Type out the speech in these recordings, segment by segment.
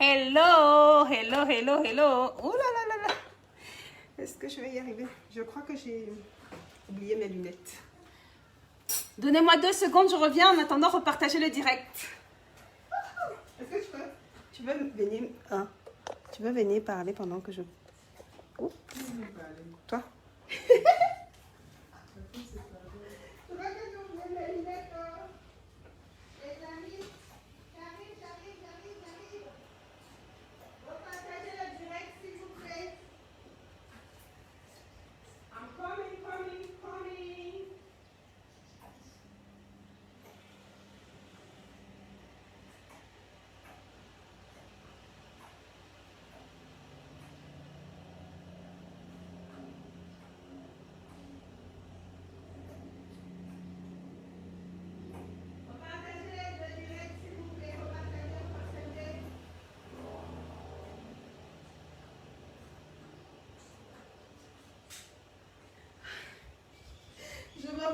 Hello, hello, hello, hello. Oh là là là là. Est-ce que je vais y arriver? Je crois que j'ai oublié mes lunettes. Donnez-moi 2 secondes, je reviens. En attendant, repartager le direct. Est-ce que tu veux venir, tu veux venir parler pendant que je... Oh. Toi?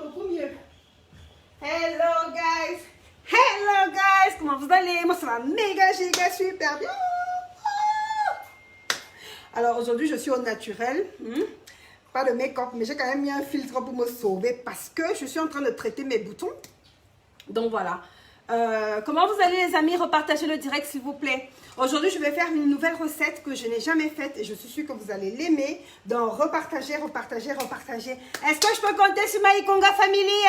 Beaucoup mieux. Hello guys, comment vous allez? Moi ça va méga giga super bien. Alors aujourd'hui je suis au naturel, pas de make-up, mais j'ai quand même mis un filtre pour me sauver parce que je suis en train de traiter mes boutons. Donc voilà. Comment vous allez les amis? Repartagez le direct s'il vous plaît. Aujourd'hui je vais faire une nouvelle recette que je n'ai jamais faite et je suis sûre que vous allez l'aimer. Donc repartagez. Est-ce que je peux compter sur ma Ikonga Family?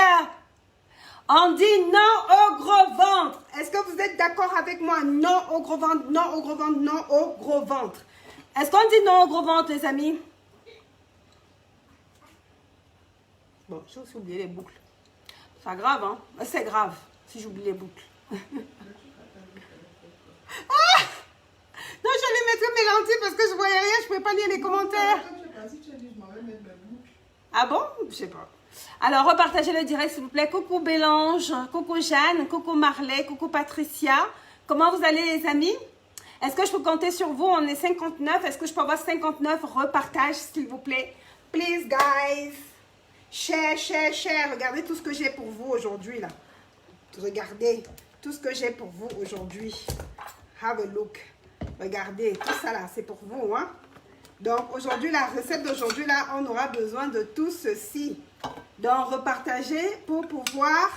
On dit non au gros ventre. Est-ce que vous êtes d'accord avec moi? Non au gros ventre, non au gros ventre, non au gros ventre. Est-ce qu'on dit non au gros ventre les amis? Bon, j'ai aussi oublié les boucles. C'est pas grave hein? C'est grave si j'oublie les boucles. Ah! Non, j'allais mettre mes lentilles parce que je voyais rien, je ne pouvais pas lire les commentaires. Ah bon? Je sais pas. Alors, repartagez le direct s'il vous plaît. Coucou Bélange, coucou Jeanne, coucou Marley, coucou Patricia. Comment vous allez les amis? Est-ce que je peux compter sur vous? On est 59. Est-ce que je peux avoir 59 repartages s'il vous plaît? Please guys. Share. Regardez tout ce que j'ai pour vous aujourd'hui là. Regardez tout ce que j'ai pour vous aujourd'hui. Have a look. Regardez, tout ça là, c'est pour vous. Hein? Donc aujourd'hui, la recette d'aujourd'hui là, on aura besoin de tout ceci. Donc repartager pour pouvoir...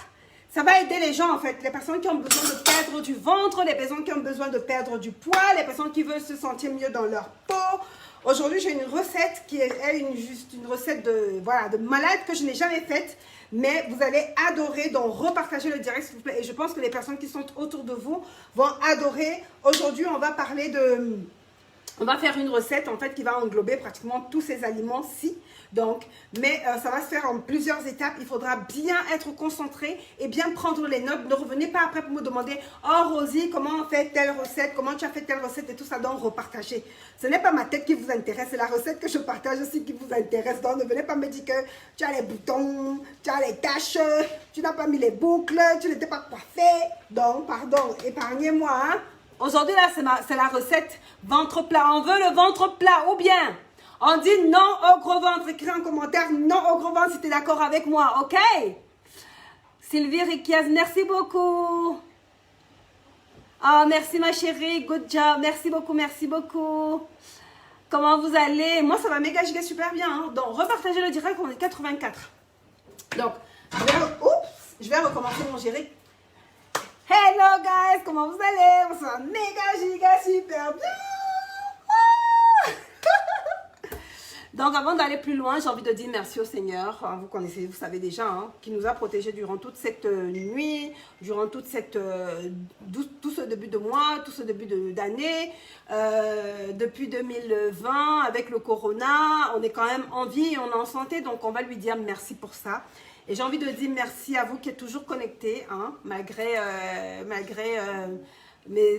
Ça va aider les gens en fait. Les personnes qui ont besoin de perdre du ventre, les personnes qui ont besoin de perdre du poids, les personnes qui veulent se sentir mieux dans leur peau. Aujourd'hui, j'ai une recette qui est juste une recette de malade que je n'ai jamais faite. Mais vous allez adorer, donc repartagez le direct s'il vous plaît. Et je pense que les personnes qui sont autour de vous vont adorer. Aujourd'hui, on va parler de... On va faire une recette en fait qui va englober pratiquement tous ces aliments-ci. Donc, mais ça va se faire en plusieurs étapes. Il faudra bien être concentré et bien prendre les notes. Ne revenez pas après pour me demander « Oh Rosie, comment on fait telle recette? Comment tu as fait telle recette? » et tout ça. Donc, repartagez. Ce n'est pas ma tête qui vous intéresse, c'est la recette que je partage aussi qui vous intéresse. Donc, ne venez pas me dire que tu as les boutons, tu as les taches, tu n'as pas mis les boucles, tu n'étais pas coiffé. Donc, pardon, épargnez-moi. Hein? Aujourd'hui, là, c'est la recette ventre plat. On veut le ventre plat ou bien on dit non au gros ventre. Écris en commentaire non au gros ventre si tu es d'accord avec moi, ok? Sylvie Riquiaz, merci beaucoup. Oh, merci ma chérie, good job. Merci beaucoup. Comment vous allez? Moi, ça va méga giga super bien. Hein? Donc, repartagez le direct, on est 84. Donc, je vais recommencer mon géry. Hello guys, comment vous allez? On s'en méga giga super bien. Donc avant d'aller plus loin, j'ai envie de dire merci au Seigneur. Vous connaissez, vous savez déjà, hein, qui nous a protégés durant toute cette nuit, durant toute cette, tout ce début de mois, tout ce début d'année. Depuis 2020, avec le corona, on est quand même en vie et on est en santé. Donc on va lui dire merci pour ça. Et j'ai envie de dire merci à vous qui êtes toujours connectés, hein, malgré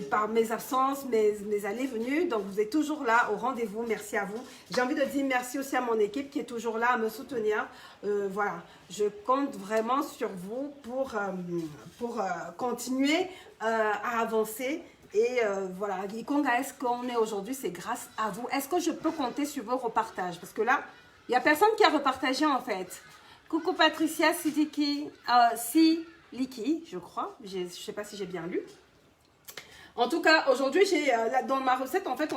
par mes absences, mes allées venues. Donc vous êtes toujours là au rendez-vous, merci à vous. J'ai envie de dire merci aussi à mon équipe qui est toujours là à me soutenir. Voilà, je compte vraiment sur vous pour continuer à avancer. Et voilà, Ikonga, est-ce qu'on est aujourd'hui, c'est grâce à vous. Est-ce que je peux compter sur vos repartages? Parce que là, il n'y a personne qui a repartagé en fait. Coucou Patricia Sidiki, Siliki, je crois. Je ne sais pas si j'ai bien lu. En tout cas, aujourd'hui, dans ma recette, en fait,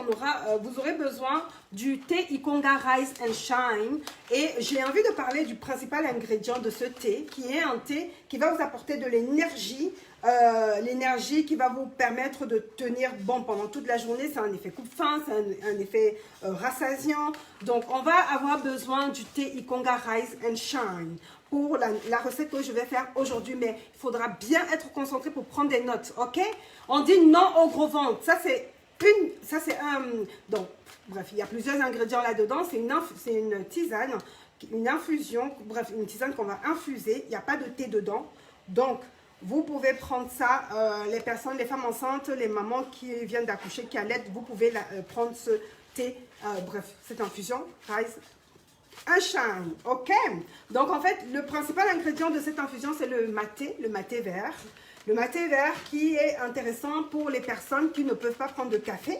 vous aurez besoin du thé Ikonga Rise and Shine. Et j'ai envie de parler du principal ingrédient de ce thé, qui est un thé qui va vous apporter de l'énergie. L'énergie qui va vous permettre de tenir bon pendant toute la journée. C'est un effet coupe-faim, c'est un effet rassasiant. Donc, on va avoir besoin du thé Ikonga Rise and Shine pour la recette que je vais faire aujourd'hui. Mais il faudra bien être concentré pour prendre des notes, ok? On dit non au gros ventre. Donc, bref, il y a plusieurs ingrédients là-dedans. C'est une tisane, une infusion, bref, une tisane qu'on va infuser. Il n'y a pas de thé dedans. Donc, vous pouvez prendre ça, les femmes enceintes, les mamans qui viennent d'accoucher, qui allaitent, vous pouvez prendre ce thé, bref, cette infusion, Rise and Shine, ok? Donc en fait, le principal ingrédient de cette infusion, c'est le maté vert. Le maté vert qui est intéressant pour les personnes qui ne peuvent pas prendre de café.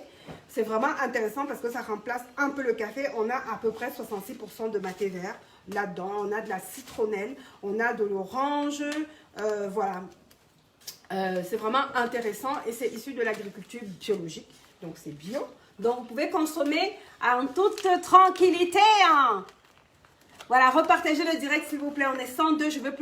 C'est vraiment intéressant parce que ça remplace un peu le café. On a à peu près 66% de maté vert là-dedans. On a de la citronnelle, on a de l'orange, voilà. C'est vraiment intéressant et c'est issu de l'agriculture biologique. Donc c'est bio. Donc vous pouvez consommer en toute tranquillité, hein. Voilà, repartagez le direct s'il vous plaît. On est 102, je veux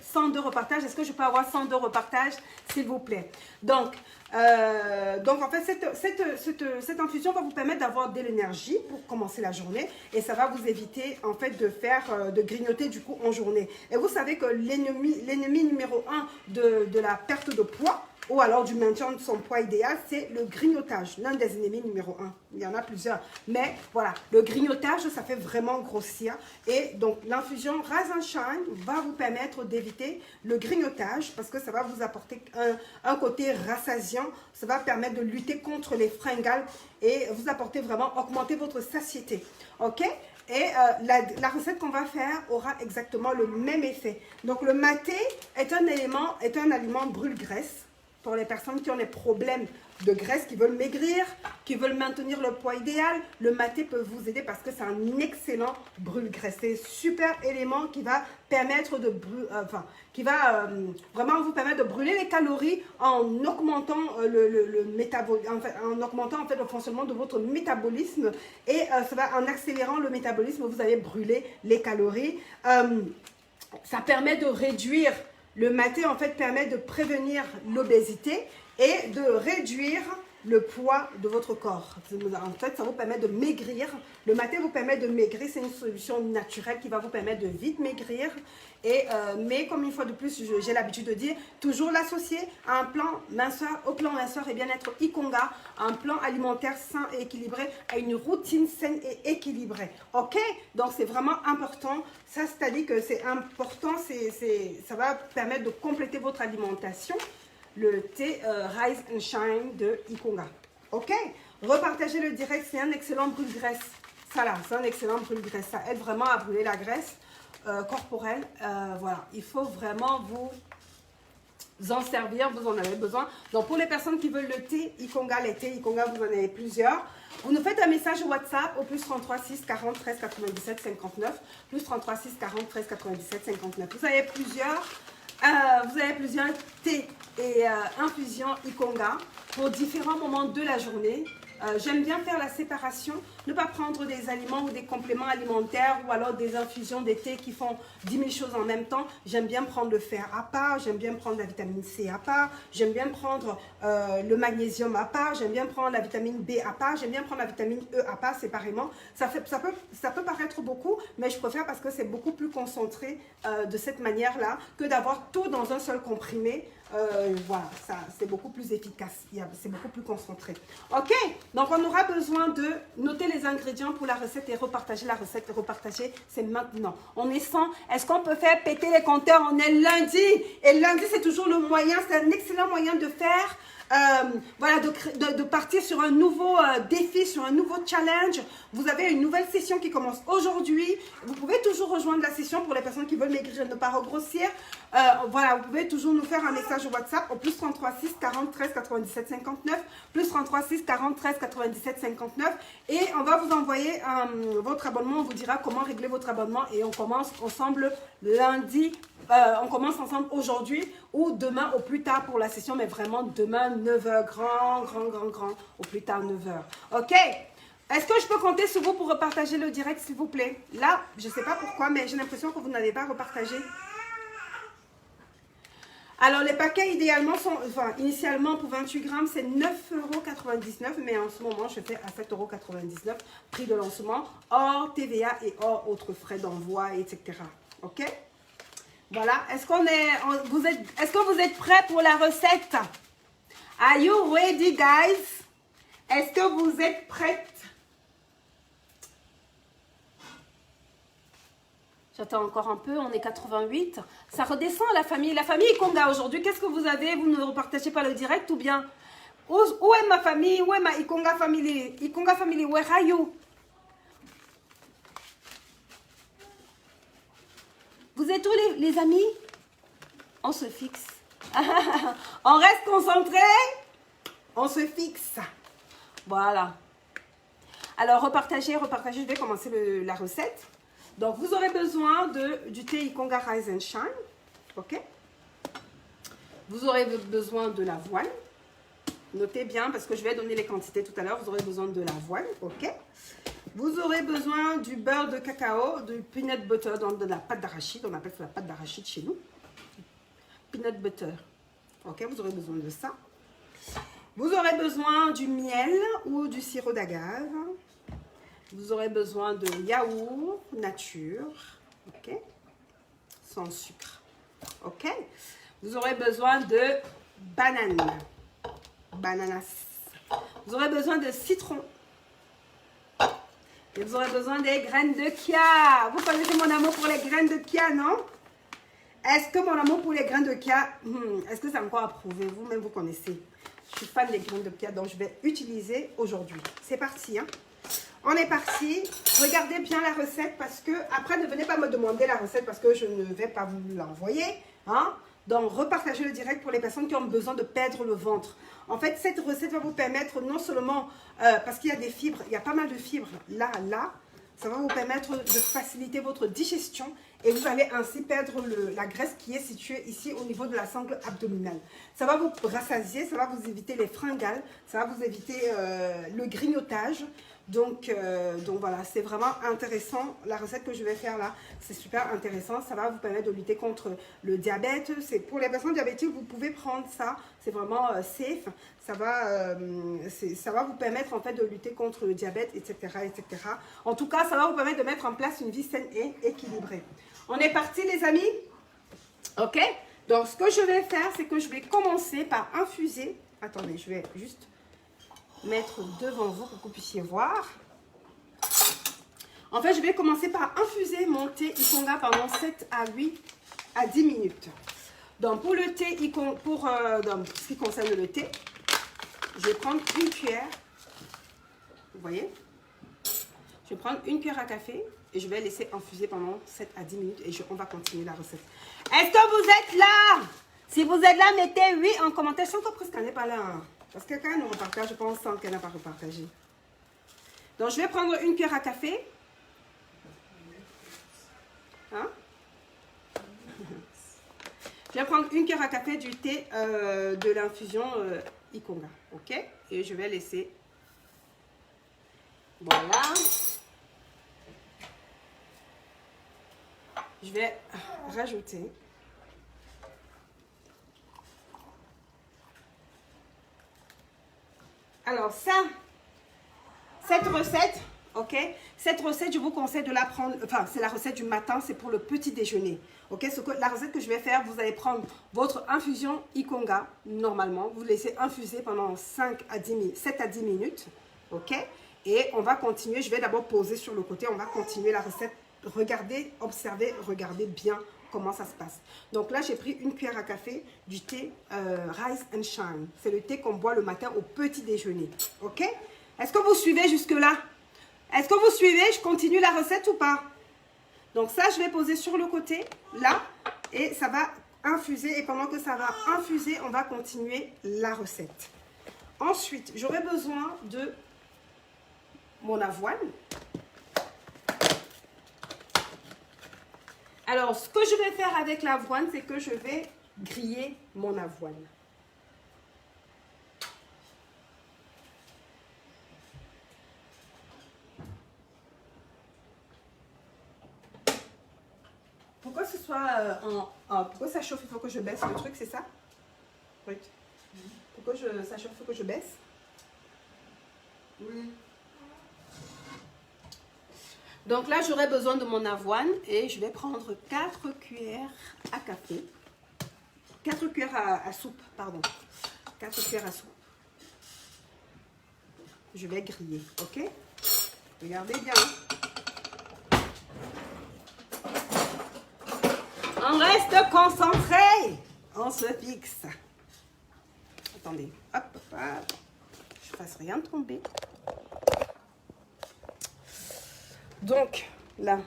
102 repartages. Est-ce que je peux avoir 102 repartages s'il vous plaît? Donc en fait, cette infusion va vous permettre d'avoir de l'énergie pour commencer la journée et ça va vous éviter en fait de grignoter du coup en journée. Et vous savez que l'ennemi numéro 1 de la perte de poids ou alors du maintien de son poids idéal, c'est le grignotage, l'un des ennemis numéro 1. Il y en a plusieurs, mais voilà, le grignotage, ça fait vraiment grossir. Et donc, l'infusion Rise and Shine va vous permettre d'éviter le grignotage parce que ça va vous apporter un côté rassasiant. Ça va permettre de lutter contre les fringales et vous apporter vraiment, augmenter votre satiété. Ok? Et la recette qu'on va faire aura exactement le même effet. Donc, le maté est un aliment brûle-graisse. Pour les personnes qui ont des problèmes de graisse, qui veulent maigrir, qui veulent maintenir le poids idéal, le maté peut vous aider parce que c'est un excellent brûle-graisse. C'est un super élément qui va permettre de vraiment vous permettre de brûler les calories en augmentant en augmentant en fait le fonctionnement de votre métabolisme et ça va en accélérant le métabolisme, vous allez brûler les calories. Ça permet de réduire. Le maté, en fait, permet de prévenir l'obésité et de réduire le poids de votre corps. En fait, ça vous permet de maigrir. Le maté vous permet de maigrir. C'est une solution naturelle qui va vous permettre de vite maigrir. Mais comme une fois de plus, j'ai l'habitude de dire, toujours l'associer à un plan minceur, au plan minceur et bien-être Ikonga, un plan alimentaire sain et équilibré, à une routine saine et équilibrée. Ok? Donc, c'est vraiment important. Ça, c'est-à-dire que c'est important, ça va permettre de compléter votre alimentation. Le thé Rise and Shine de Ikonga. Ok? Repartagez le direct, c'est un excellent brûle-graisse. Ça là, c'est un excellent brûle-graisse. Ça aide vraiment à brûler la graisse corporelle. Voilà, il faut vraiment vous en servir, vous en avez besoin. Donc pour les personnes qui veulent le thé Ikonga, les thés Ikonga, vous en avez plusieurs. Vous nous faites un message WhatsApp au plus 33 6 40 13 97 59. Plus 33 6 40 13 97 59. Vous avez plusieurs thés et infusions Ikonga pour différents moments de la journée. J'aime bien faire la séparation, ne pas prendre des aliments ou des compléments alimentaires ou alors des infusions, des thés qui font 10 000 choses en même temps. J'aime bien prendre le fer à part, j'aime bien prendre la vitamine C à part, j'aime bien prendre le magnésium à part, j'aime bien prendre la vitamine B à part, j'aime bien prendre la vitamine E à part séparément. Ça peut paraître beaucoup, mais je préfère parce que c'est beaucoup plus concentré de cette manière-là que d'avoir tout dans un seul comprimé. Voilà, c'est beaucoup plus efficace, c'est beaucoup plus concentré. Ok, donc on aura besoin de noter les ingrédients pour la recette et repartager la recette. Repartager, c'est maintenant. On est 100. Est-ce qu'on peut faire péter les compteurs? On est lundi. Et lundi, c'est toujours le moyen, c'est un excellent moyen de faire. Voilà, de partir sur un nouveau défi, sur un nouveau challenge. Vous avez une nouvelle session qui commence aujourd'hui. Vous pouvez toujours rejoindre la session pour les personnes qui veulent maigrir et ne pas regrossir. Voilà, vous pouvez toujours nous faire un message WhatsApp au plus 33 6 40 13 97 59. Plus 33 6 40 13 97 59. Et on va vous envoyer votre abonnement. On vous dira comment régler votre abonnement. Et on commence ensemble lundi on commence ensemble aujourd'hui ou demain au plus tard pour la session, mais vraiment demain 9h, grand, au plus tard 9h. Ok? Est-ce que je peux compter sur vous pour repartager le direct, s'il vous plaît? Là, je ne sais pas pourquoi, mais j'ai l'impression que vous n'avez pas repartagé. Alors, les paquets, idéalement, sont, enfin, initialement, pour 28 grammes, c'est 9,99 €. Mais en ce moment, je fais à 7,99 €, prix de lancement, hors TVA et hors autres frais d'envoi, etc. OK? Voilà. Est-ce que vous êtes prêts pour la recette? Are you ready, guys? Est-ce que vous êtes prêtes? J'attends encore un peu, on est 88. Ça redescend la famille. La famille Ikonga aujourd'hui, qu'est-ce que vous avez? Vous ne repartagez pas le direct ou bien? Où est ma famille? Où est ma Ikonga family? Ikonga family, where are you? Vous êtes où les amis? On se fixe. On reste concentré. On se fixe. Voilà. Alors, repartagez. Je vais commencer la recette. Donc, vous aurez besoin du thé Ikonga Rise and Shine. OK? Vous aurez besoin de l'avoine. Notez bien parce que je vais donner les quantités tout à l'heure. Vous aurez besoin de l'avoine. OK? Vous aurez besoin du beurre de cacao, du peanut butter, de la pâte d'arachide. On appelle ça la pâte d'arachide chez nous. Peanut butter. OK? Vous aurez besoin de ça. Vous aurez besoin du miel ou du sirop d'agave. Vous aurez besoin de yaourt nature, ok, sans sucre, ok. Vous aurez besoin de bananas. Vous aurez besoin de citron. Et vous aurez besoin des graines de chia. Vous connaissez mon amour pour les graines de chia, non? Est-ce que mon amour pour les graines de chia, est-ce que c'est encore à prouver? Vous-même, vous connaissez. Je suis fan des graines de chia, donc je vais utiliser aujourd'hui. C'est parti, hein? On est parti. Regardez bien la recette parce que, après, ne venez pas me demander la recette parce que je ne vais pas vous l'envoyer. Hein? Donc, repartagez le direct pour les personnes qui ont besoin de perdre le ventre. En fait, cette recette va vous permettre non seulement, parce qu'il y a des fibres, il y a pas mal de fibres là, ça va vous permettre de faciliter votre digestion et vous allez ainsi perdre la graisse qui est située ici au niveau de la sangle abdominale. Ça va vous rassasier, ça va vous éviter les fringales, ça va vous éviter le grignotage. Donc voilà, c'est vraiment intéressant. La recette que je vais faire là, c'est super intéressant. Ça va vous permettre de lutter contre le diabète. C'est pour les personnes diabétiques, vous pouvez prendre ça. C'est vraiment safe. Ça va vous permettre en fait de lutter contre le diabète, etc., etc. En tout cas, ça va vous permettre de mettre en place une vie saine et équilibrée. On est parti, les amis? Ok? Donc, ce que je vais faire, c'est que je vais commencer par infuser. Attendez, je vais juste mettre devant vous pour que vous puissiez voir. En fait, je vais commencer par infuser mon thé Ikonga pendant 7 à 8 à 10 minutes. Donc, pour le thé, dans ce qui concerne le thé, je vais prendre une cuillère. Vous voyez? Je vais prendre une cuillère à café et je vais laisser infuser pendant 7 à 10 minutes et on va continuer la recette. Est-ce que vous êtes là? Si vous êtes là, mettez oui en commentaire. Je suis encore presque qu'elle n'est pas là. Parce que quand elle nous repartage, je pense qu'elle n'a pas repartagé. Donc, je vais prendre une cuillère à café. Hein? Je vais prendre une cuillère à café du thé de l'infusion Ikonga. OK? Et je vais laisser. Voilà. Je vais rajouter. Alors cette recette, ok, cette recette, je vous conseille de la prendre, enfin, c'est la recette du matin, c'est pour le petit déjeuner, ok. La recette que je vais faire, vous allez prendre votre infusion Ikonga, normalement, vous laissez infuser pendant 7 à 10 minutes, ok. Et on va continuer, je vais d'abord poser sur le côté, on va continuer la recette, regardez, observez, regardez bien comment ça se passe. Donc là, j'ai pris une cuillère à café du thé Rise and Shine. C'est le thé qu'on boit le matin au petit déjeuner. OK? Est-ce que vous suivez jusque-là? Est-ce que vous suivez? Je continue la recette ou pas? Donc ça, je vais poser sur le côté, là, et ça va infuser. Et pendant que ça va infuser, on va continuer la recette. Ensuite, j'aurai besoin de mon avoine. Alors, ce que je vais faire avec l'avoine, c'est que je vais griller mon avoine. Pourquoi ce soit pourquoi ça chauffe, il faut que je baisse le truc, c'est ça? Oui. Pourquoi ça chauffe, il faut que je baisse? Oui. Donc là, j'aurai besoin de mon avoine et je vais prendre 4 cuillères à café. 4 cuillères à soupe, pardon. 4 cuillères à soupe. Je vais griller, ok? Regardez bien. On reste concentré. On se fixe. Attendez. Hop, hop, hop. Je ne fasse rien tomber. Donc, là.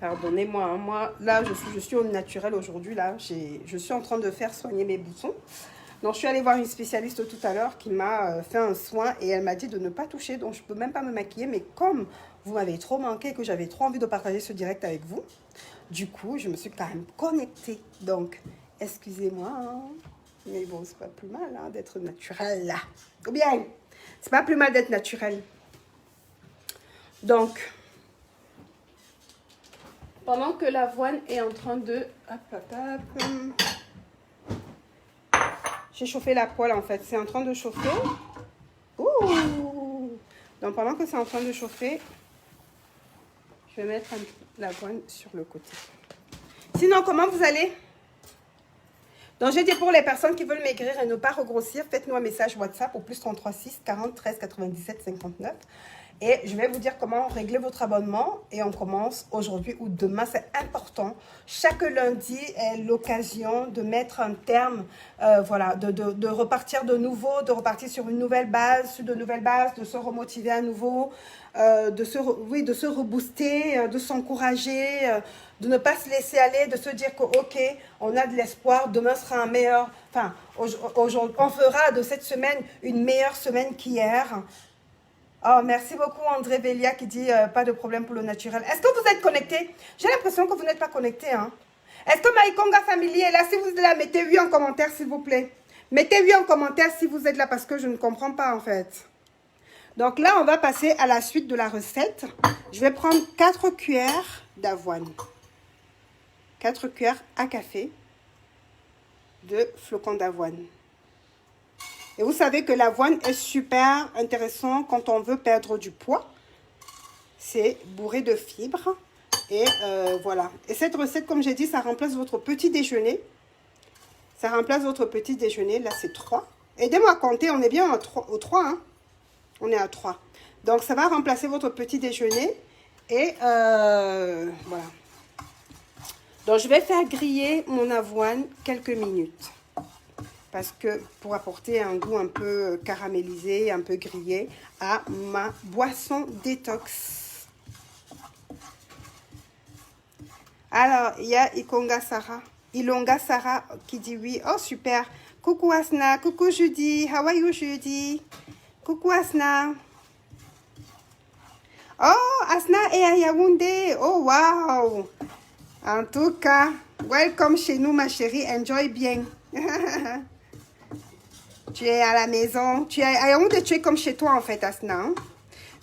Pardonnez-moi, hein, moi, là, je suis au naturel aujourd'hui. Là, je suis en train de faire soigner mes boutons. Donc, je suis allée voir une spécialiste tout à l'heure qui m'a fait un soin et elle m'a dit de ne pas toucher. Donc, je ne peux même pas me maquiller. Mais comme vous m'avez trop manqué et que j'avais trop envie de partager ce direct avec vous, du coup, je me suis quand même connectée. Donc, excusez-moi. Hein, mais bon, c'est pas plus mal hein, d'être naturel là. Ou bien, c'est pas plus mal d'être naturel. Donc, pendant que l'avoine est en train de... Hop, hop, hop. J'ai chauffé la poêle en fait. C'est en train de chauffer. Ouh. Donc, pendant que c'est en train de chauffer, je vais mettre l'avoine sur le côté. Sinon, comment vous allez? Donc, j'ai dit pour les personnes qui veulent maigrir et ne pas regrossir, faites-nous un message WhatsApp au plus 33 6 40 13 97 59. Et je vais vous dire comment régler votre abonnement. Et on commence aujourd'hui ou demain. C'est important. Chaque lundi est l'occasion de mettre un terme, voilà, de repartir de nouveau, de repartir sur une nouvelle base, sur de nouvelles bases, de se remotiver à nouveau, de se rebooster, de s'encourager, de ne pas se laisser aller, de se dire que ok, on a de l'espoir, demain sera un meilleur, enfin, aujourd'hui, on fera de cette semaine une meilleure semaine qu'hier. Oh, merci beaucoup André Velia qui dit pas de problème pour le naturel. Est-ce que vous êtes connecté? J'ai l'impression que vous n'êtes pas connecté. Hein? Est-ce que Maïkonga Family est là? Si vous êtes là, mettez 8 en commentaire s'il vous plaît. Mettez 8 en commentaire si vous êtes là parce que je ne comprends pas en fait. Donc là, on va passer à la suite de la recette. Je vais prendre 4 cuillères d'avoine. 4 cuillères à café de flocons d'avoine. Et vous savez que l'avoine est super intéressant quand on veut perdre du poids. C'est bourré de fibres. Et voilà. Et cette recette, comme j'ai dit, ça remplace votre petit déjeuner. Ça remplace votre petit déjeuner. Là, c'est 3. Aidez-moi à compter. On est bien au 3. Hein? On est à 3. Donc, ça va remplacer votre petit déjeuner. Et voilà. Donc, je vais faire griller mon avoine quelques minutes. Parce que pour apporter un goût un peu caramélisé, un peu grillé à ma boisson détox. Alors, il y a Ilonga Sarah qui dit oui. Oh, super. Coucou Asna, coucou Judy. How are you Judy? Coucou Asna. Oh, Asna est à Yaoundé. Oh, wow. En tout cas, welcome chez nous ma chérie. Enjoy bien. Tu es à la maison. Tu es à Yaoundé, tu es comme chez toi en fait, Asna. Hein?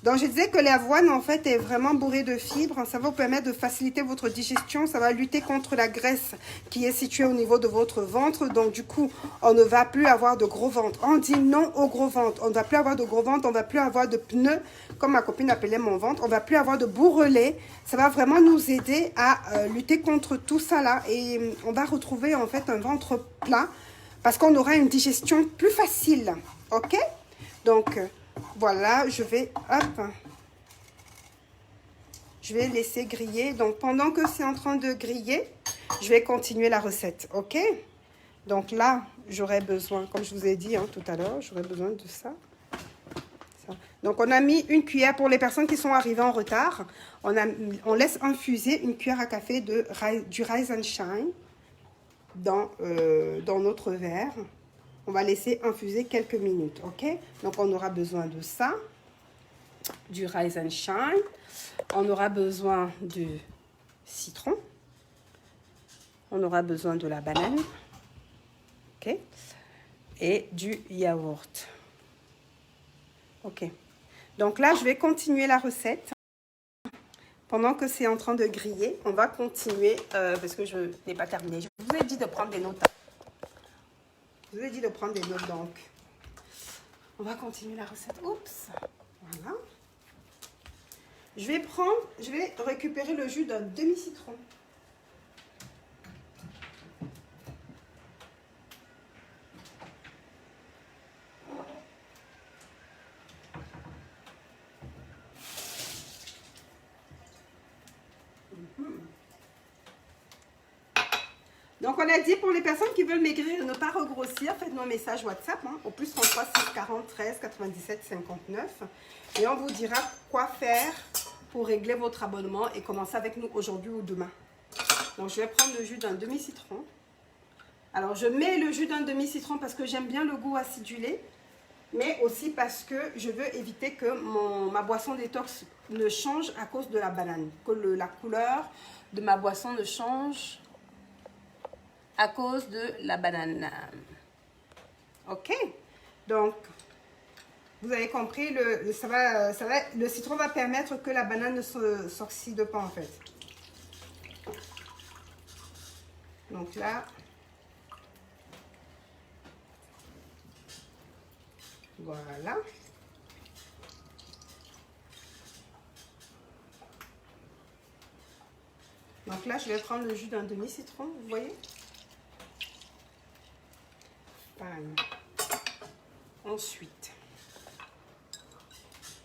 Donc, je disais que l'avoine en fait est vraiment bourrée de fibres. Ça va vous permettre de faciliter votre digestion. Ça va lutter contre la graisse qui est située au niveau de votre ventre. Donc, du coup, on ne va plus avoir de gros ventre. On dit non au gros ventre. On ne va plus avoir de gros ventre. On ne va plus avoir de pneus, comme ma copine appelait mon ventre. On ne va plus avoir de bourrelets. Ça va vraiment nous aider à lutter contre tout ça là. Et on va retrouver en fait un ventre plat. Parce qu'on aura une digestion plus facile. Ok? Donc, voilà, je vais laisser griller. Donc, pendant que c'est en train de griller, je vais continuer la recette. Ok? Donc là, j'aurai besoin, comme je vous ai dit hein, tout à l'heure, j'aurai besoin de ça. Donc, on a mis une cuillère pour les personnes qui sont arrivées en retard. On laisse infuser une cuillère à café du Rise and Shine. Dans notre verre. On va laisser infuser quelques minutes, ok? Donc, on aura besoin de ça. du Rise and Shine. On aura besoin du citron. On aura besoin de la banane. OK. Et du yaourt. OK. Donc là, je vais continuer la recette. Pendant que c'est en train de griller, on va continuer parce que je n'ai pas terminé. Je vous ai dit de prendre des notes. Je vous ai dit de prendre des notes, donc on va continuer la recette. Oups. Voilà. Je vais récupérer le jus d'un demi-citron. Donc, on a dit pour les personnes qui veulent maigrir et ne pas regrossir, faites-nous un message WhatsApp au plus 33 6 40 13 97 59 et on vous dira quoi faire pour régler votre abonnement et commencer avec nous aujourd'hui ou demain. Donc, je vais prendre le jus d'un demi-citron. Alors, je mets le jus d'un demi-citron parce que j'aime bien le goût acidulé, mais aussi parce que je veux éviter que ma boisson détox ne change à cause de la banane, que la couleur de ma boisson ne change à cause de la banane. OK? Donc, vous avez compris, le citron va permettre que la banane ne s'oxyde pas en fait. Donc là, voilà. Donc là, je vais prendre le jus d'un demi-citron, vous voyez? Ensuite,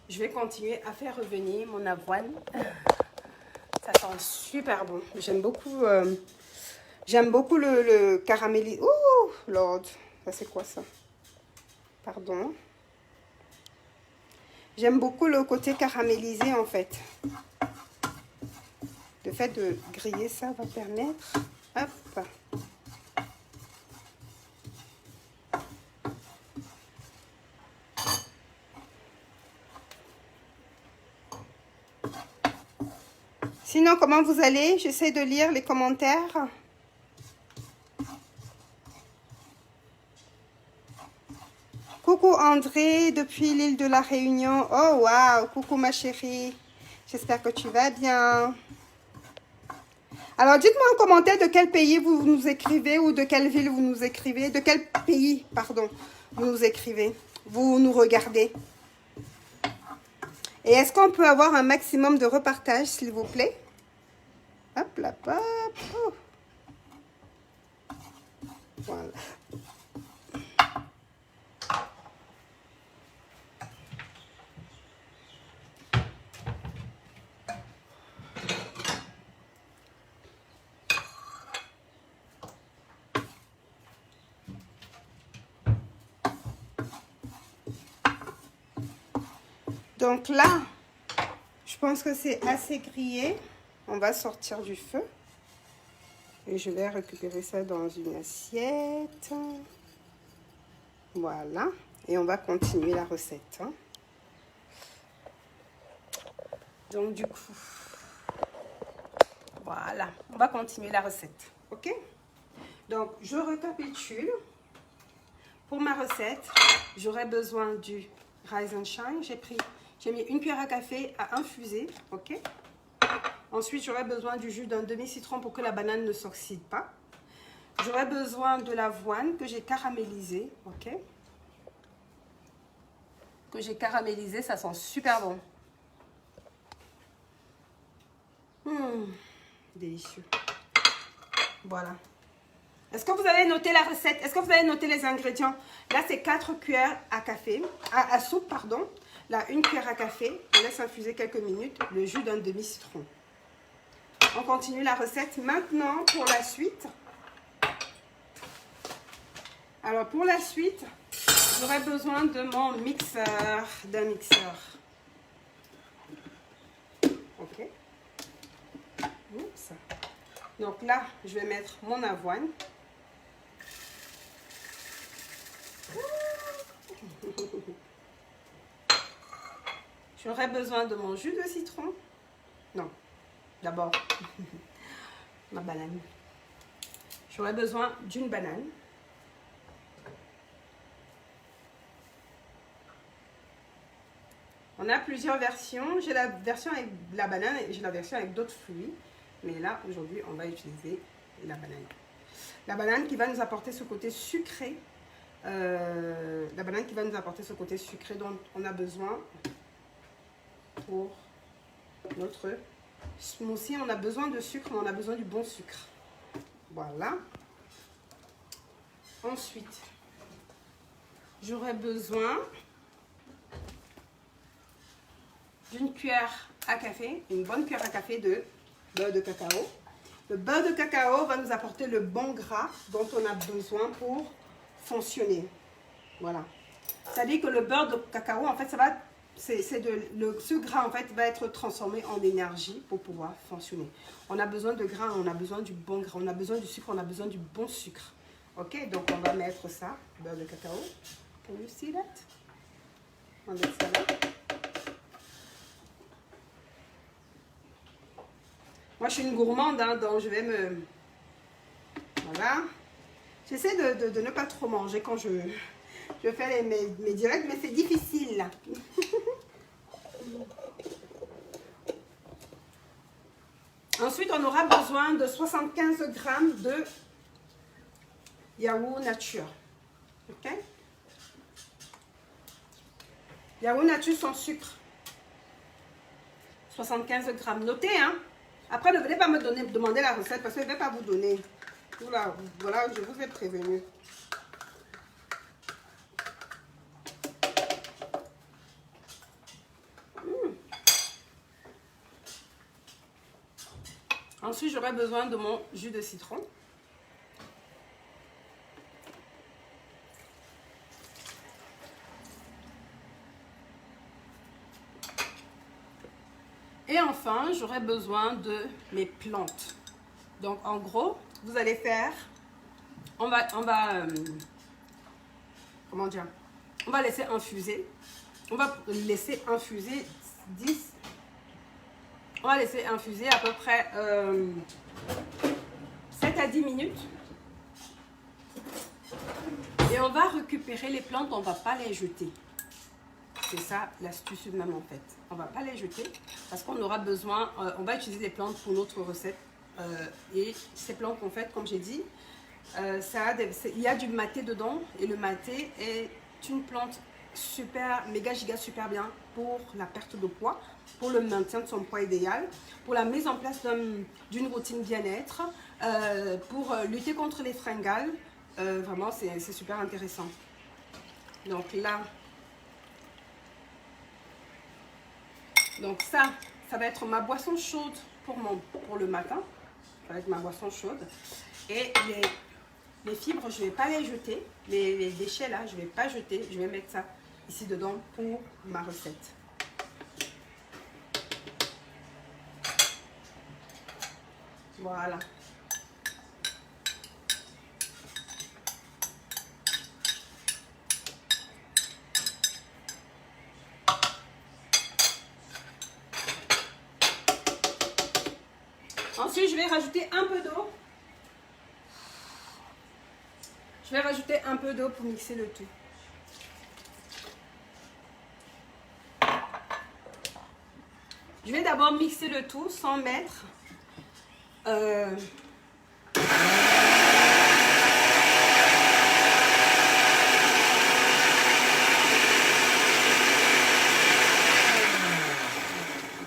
je vais continuer à faire revenir mon avoine. Ça sent super bon. J'aime beaucoup le caramélisé. Ouh, Lord, ça c'est quoi ça? Pardon. J'aime beaucoup le côté caramélisé en fait. Le fait de griller ça va permettre... Hop. Sinon, comment vous allez? J'essaie de lire les commentaires. Coucou André, depuis l'île de la Réunion. Oh, waouh! Coucou ma chérie. J'espère que tu vas bien. Alors, dites-moi en commentaire de quel pays vous nous écrivez ou de quelle ville vous nous écrivez. De quel pays, pardon, vous nous écrivez. Vous nous regardez. Et est-ce qu'on peut avoir un maximum de repartage, s'il vous plaît? Hop là, hop. Oh. Voilà. Donc là, je pense que c'est assez grillé. On va sortir du feu. Et je vais récupérer ça dans une assiette. Voilà. Et on va continuer la recette. Donc du coup, voilà. On va continuer la recette. OK? Donc, je récapitule. Pour ma recette, j'aurai besoin du Rise and Shine. J'ai mis une cuillère à café à infuser. OK? Ensuite, j'aurai besoin du jus d'un demi-citron pour que la banane ne s'oxyde pas. J'aurai besoin de l'avoine que j'ai caramélisée. OK? Que j'ai caramélisée, ça sent super bon. Délicieux. Voilà. Est-ce que vous avez noté la recette? Est-ce que vous avez noté les ingrédients? Là, c'est 4 cuillères à café, à soupe, pardon. Là, une cuillère à café. On laisse infuser quelques minutes. Le jus d'un demi-citron. On continue la recette. Maintenant, pour la suite. Alors, pour la suite, j'aurai besoin de mon mixeur, d'un mixeur. OK. Oups. Donc là, je vais mettre mon avoine. Je J'aurai besoin de mon jus de citron. Non, d'abord, ma banane. J'aurai besoin d'une banane. On a plusieurs versions. J'ai la version avec la banane et j'ai la version avec d'autres fruits. Mais là, aujourd'hui, on va utiliser la banane. La banane qui va nous apporter ce côté sucré. La banane qui va nous apporter ce côté sucré dont on a besoin pour notre smoothie. On a besoin de sucre, mais on a besoin du bon sucre. Voilà. Ensuite, j'aurai besoin d'une cuillère à café, une bonne cuillère à café de beurre de cacao. Le beurre de cacao va nous apporter le bon gras dont on a besoin pour fonctionner. Voilà. C'est-à-dire que le beurre de cacao, en fait, ça va, ce gras, en fait, va être transformé en énergie pour pouvoir fonctionner. On a besoin de gras, on a besoin du bon gras, on a besoin du sucre, on a besoin du bon sucre. Ok, donc on va mettre ça, beurre de cacao. Can you see that? On va mettre ça là. Moi, je suis une gourmande, hein, donc je vais me... Voilà. J'essaie de ne pas trop manger quand je fais mes directs, mais c'est difficile. Ensuite, on aura besoin de 75 g de yaourt nature. Ok? Yaourt nature sans sucre. 75 g. Notez, hein? Après, ne venez pas me demander la recette parce que je ne vais pas vous donner. Voilà, je vous ai prévenu. Ensuite, j'aurai besoin de mon jus de citron. Et enfin, j'aurai besoin de mes plantes. Donc, en gros, vous allez faire... On va comment dire? On va laisser infuser. On va laisser infuser 10... On va laisser infuser à peu près 7 à 10 minutes. Et on va récupérer les plantes, on ne va pas les jeter. C'est ça l'astuce même en fait. On ne va pas les jeter parce qu'on aura besoin, on va utiliser les plantes pour notre recette. Et ces plantes en fait, comme j'ai dit, il y a du maté dedans. Et le maté est une plante super, méga giga super bien pour la perte de poids, pour le maintien de son poids idéal, pour la mise en place d'une routine bien-être, pour lutter contre les fringales. Vraiment, c'est super intéressant. Donc là, donc ça va être ma boisson chaude pour le matin. Ça va être ma boisson chaude. Et les fibres, je ne vais pas les jeter. Les déchets là, je ne vais pas jeter. Je vais mettre ça ici dedans pour ma recette. Voilà. Ensuite, je vais rajouter un peu d'eau. Je vais rajouter un peu d'eau pour mixer le tout. Je vais d'abord mixer le tout sans mettre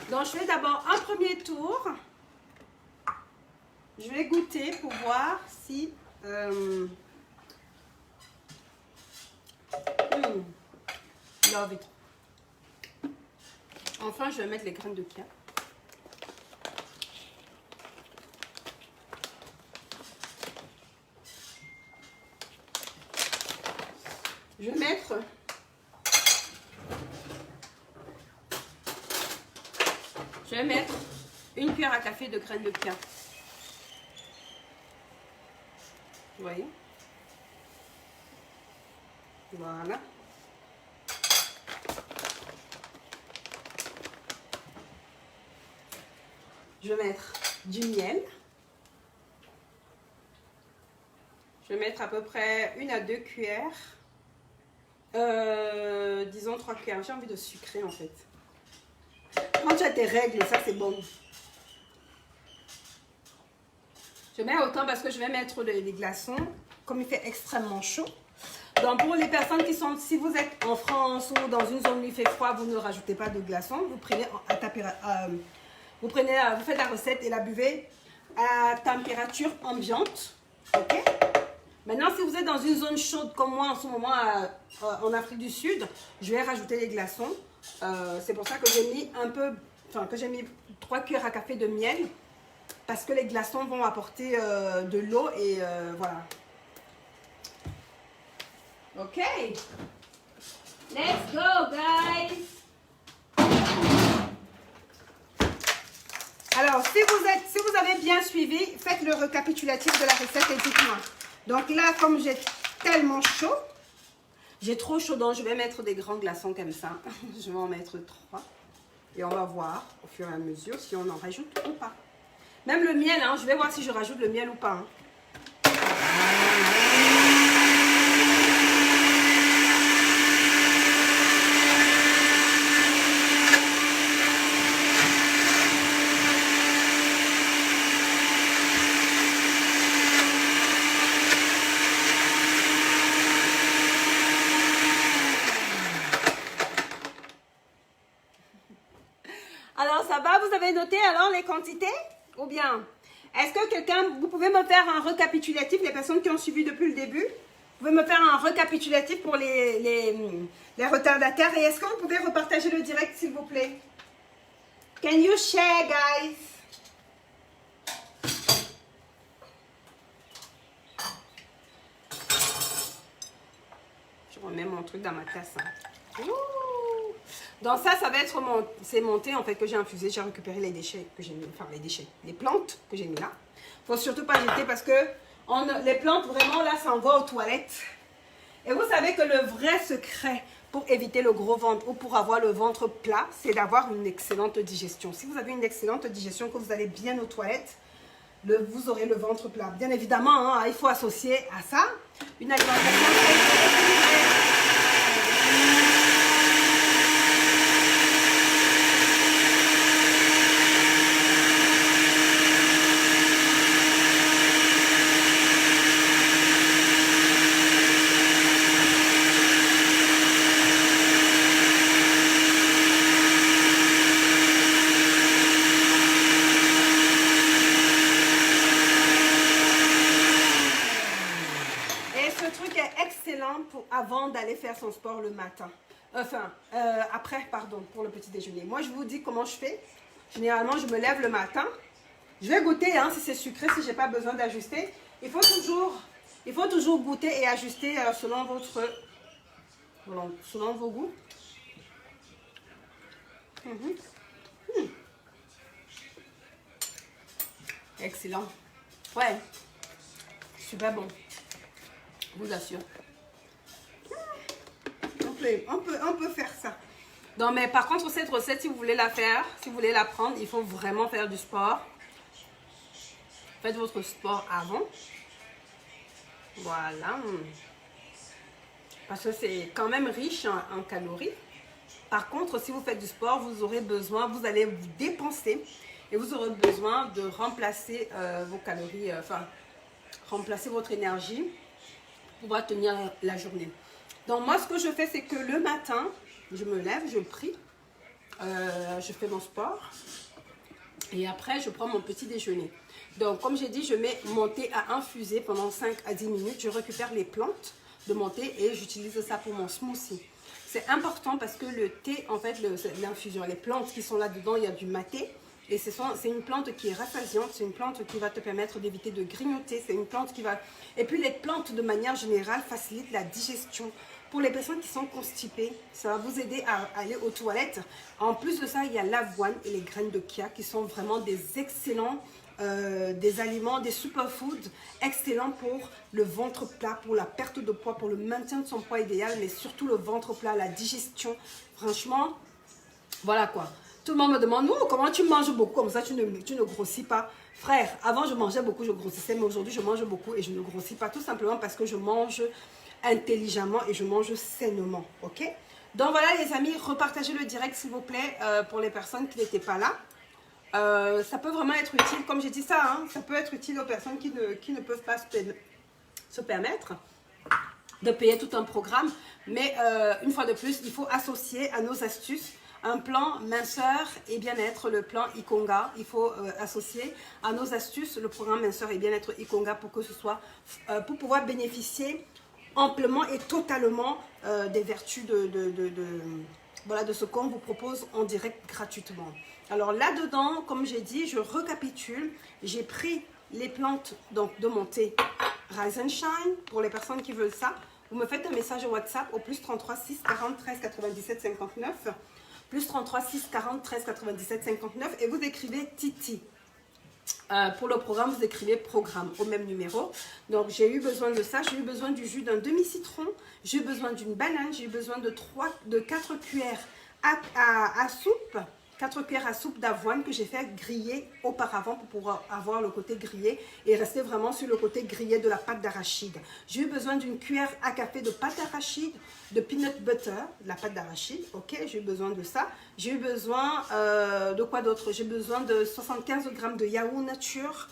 donc je fais d'abord un premier tour. Je vais goûter pour voir si love it. Enfin, je vais mettre les graines de chia. Je vais mettre une cuillère à café de graines de chia. Vous voyez? Voilà. Je vais mettre du miel. Je vais mettre à peu près 1 à 2 cuillères. Disons 3 cuillères. J'ai envie de sucrer en fait. Quand tu as tes règles, ça c'est bon. Je mets autant parce que je vais mettre les glaçons. Comme il fait extrêmement chaud. Donc pour les personnes qui sont, si vous êtes en France ou dans une zone où il fait froid, vous ne rajoutez pas de glaçons. Vous prenez vous faites la recette et la buvez à température ambiante. Ok? Maintenant, si vous êtes dans une zone chaude comme moi en ce moment en Afrique du Sud, je vais rajouter les glaçons. C'est pour ça que j'ai mis que j'ai mis 3 cuillères à café de miel. Parce que les glaçons vont apporter de l'eau et voilà. Ok. Let's go, guys. Alors, si vous avez bien suivi, faites le récapitulatif de la recette et dites-moi. Donc là, comme j'ai tellement chaud, j'ai trop chaud, donc je vais mettre des grands glaçons comme ça. Je vais en mettre 3. Et on va voir au fur et à mesure si on en rajoute ou pas. Même le miel, hein, je vais voir si je rajoute le miel ou pas. Hein. Alors, ça va? Vous avez noté alors les quantités? Ou bien, est-ce que quelqu'un, vous pouvez me faire un récapitulatif, les personnes qui ont suivi depuis le début? Vous pouvez me faire un récapitulatif pour les retardataires. Et est-ce que vous pouvez repartager le direct, s'il vous plaît? Can you share, guys? Je remets mon truc dans ma tasse. Hein. Ouh. Donc ça va être c'est monté en fait que j'ai infusé. J'ai récupéré les déchets que j'ai mis, enfin les plantes que j'ai mis là. Faut surtout pas jeter parce que les plantes vraiment là ça envoie aux toilettes. Et vous savez que le vrai secret pour éviter le gros ventre ou pour avoir le ventre plat, c'est d'avoir une excellente digestion. Si vous avez une excellente digestion, que vous allez bien aux toilettes, vous aurez le ventre plat. Bien évidemment, hein, il faut associer à ça une alimentation équilibrée. Avant d'aller faire son sport le matin. Enfin, après, pardon, pour le petit déjeuner. Moi, je vous dis comment je fais. Généralement, je me lève le matin. Je vais goûter hein, si c'est sucré, si je n'ai pas besoin d'ajuster. Il faut toujours goûter et ajuster selon vos goûts. Excellent. Ouais. Super bon. Je vous assure. On peut faire ça. Non, mais par contre, cette recette, si vous voulez la faire, si vous voulez la prendre, il faut vraiment faire du sport. Faites votre sport avant. Voilà. Parce que c'est quand même riche en calories. Par contre, si vous faites du sport, vous allez vous dépenser et vous aurez besoin de remplacer vos calories, remplacer votre énergie pour pouvoir tenir la journée. Donc moi, ce que je fais, c'est que le matin, je me lève, je prie, je fais mon sport et après, je prends mon petit déjeuner. Donc, comme j'ai dit, je mets mon thé à infuser pendant 5 à 10 minutes. Je récupère les plantes de mon thé et j'utilise ça pour mon smoothie. C'est important parce que le thé, en fait, l'infusion, les plantes qui sont là-dedans, il y a du maté. Et c'est une plante qui est rassasiante, c'est une plante qui va te permettre d'éviter de grignoter, c'est une plante qui va... Et puis les plantes de manière générale facilitent la digestion. Pour les personnes qui sont constipées, ça va vous aider à aller aux toilettes. En plus de ça, il y a l'avoine et les graines de chia qui sont vraiment des excellents des aliments, des superfoods excellents pour le ventre plat, pour la perte de poids, pour le maintien de son poids idéal, mais surtout le ventre plat, la digestion. Franchement, voilà quoi. Tout le monde me demande, oh, comment tu manges beaucoup, comme ça tu ne grossis pas. Frère, avant je mangeais beaucoup, je grossissais, mais aujourd'hui je mange beaucoup et je ne grossis pas, tout simplement parce que je mange intelligemment et je mange sainement, ok? Donc voilà les amis, repartagez le direct s'il vous plaît pour les personnes qui n'étaient pas là. Ça peut vraiment être utile, comme j'ai dit ça, hein, ça peut être utile aux personnes qui ne peuvent pas se permettre de payer tout un programme. Mais une fois de plus, il faut associer à nos astuces un plan minceur et bien-être, le plan Ikonga. Il faut associer à nos astuces le programme minceur et bien-être Ikonga pour que ce soit, pour pouvoir bénéficier amplement et totalement des vertus voilà, de ce qu'on vous propose en direct gratuitement. Alors là-dedans, comme j'ai dit, je récapitule. J'ai pris les plantes donc, de mon thé Rise and Shine. Pour les personnes qui veulent ça, vous me faites un message au WhatsApp au plus 33 6 40 13 97 59. Plus 33 6 40 13 97 59 et vous écrivez Titi. Pour le programme, vous écrivez programme au même numéro. Donc, j'ai eu besoin de ça. J'ai eu besoin du jus d'un demi-citron. J'ai eu besoin d'une banane. J'ai eu besoin de 4 cuillères à soupe. 4 cuillères à soupe d'avoine que j'ai fait griller auparavant pour pouvoir avoir le côté grillé et rester vraiment sur le côté grillé de la pâte d'arachide. J'ai eu besoin d'une cuillère à café de pâte d'arachide, de peanut butter, la pâte d'arachide, ok, j'ai eu besoin de ça. J'ai eu besoin de quoi d'autre? J'ai besoin de 75 g de yaourt nature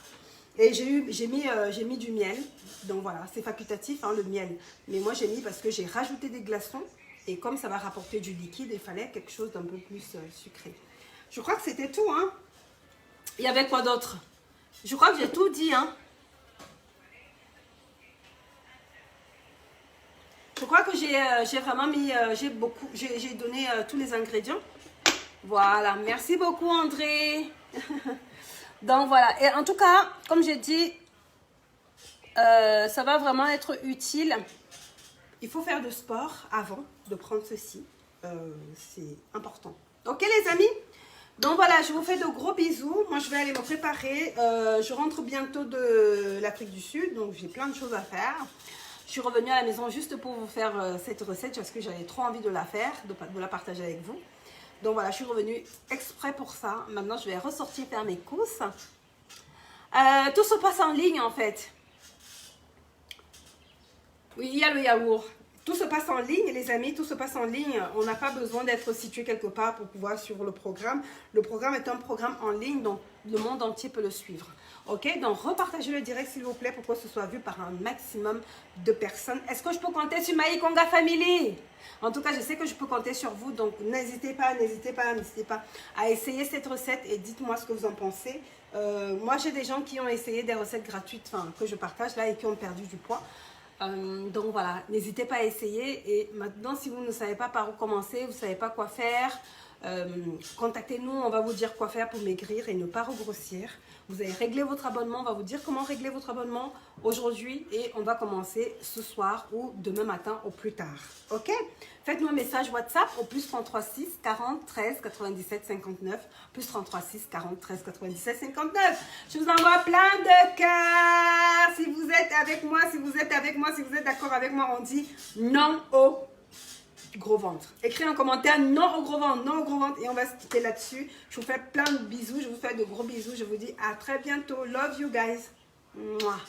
et j'ai mis du miel. Donc voilà, c'est facultatif hein, le miel. Mais moi j'ai mis parce que j'ai rajouté des glaçons et comme ça va rapporter du liquide, il fallait quelque chose d'un peu plus sucré. Je crois que c'était tout, hein. Il y avait quoi d'autre? Je crois que j'ai tout dit, hein. Je crois que j'ai vraiment mis, j'ai donné tous les ingrédients. Voilà, merci beaucoup André. Donc voilà, et en tout cas, comme j'ai dit, ça va vraiment être utile. Il faut faire de sport avant de prendre ceci. C'est important. Ok les amis? Donc voilà, je vous fais de gros bisous. Moi, je vais aller me préparer. Je rentre bientôt de l'Afrique du Sud, donc j'ai plein de choses à faire. Je suis revenue à la maison juste pour vous faire cette recette parce que j'avais trop envie de la faire, de la partager avec vous. Donc voilà, je suis revenue exprès pour ça. Maintenant, je vais ressortir faire mes courses. Tout se passe en ligne en fait. Oui, il y a le yaourt. Tout se passe en ligne, les amis, tout se passe en ligne. On n'a pas besoin d'être situé quelque part pour pouvoir suivre le programme. Le programme est un programme en ligne, donc le monde entier peut le suivre. Ok, donc repartagez le direct s'il vous plaît pour que ce soit vu par un maximum de personnes. Est-ce que je peux compter sur ma Ikonga Family? En tout cas, je sais que je peux compter sur vous, donc n'hésitez pas à essayer cette recette et dites-moi ce que vous en pensez. Moi, j'ai des gens qui ont essayé des recettes gratuites que je partage là et qui ont perdu du poids. Donc voilà, n'hésitez pas à essayer et maintenant si vous ne savez pas par où commencer, vous ne savez pas quoi faire, contactez-nous, on va vous dire quoi faire pour maigrir et ne pas regrossir. Vous avez réglé votre abonnement, on va vous dire comment régler votre abonnement aujourd'hui et on va commencer ce soir ou demain matin au plus tard. Ok? Faites-nous un message WhatsApp au plus 33 6 40 13 97 59, plus 33 6 40 13 97 59. Je vous envoie plein de cœurs. Si vous êtes avec moi, si vous êtes d'accord avec moi, on dit non au gros ventre. Écrivez en commentaire non au gros ventre, non au gros ventre et on va se quitter là-dessus. Je vous fais plein de bisous, je vous fais de gros bisous. Je vous dis à très bientôt. Love you guys. Mouah.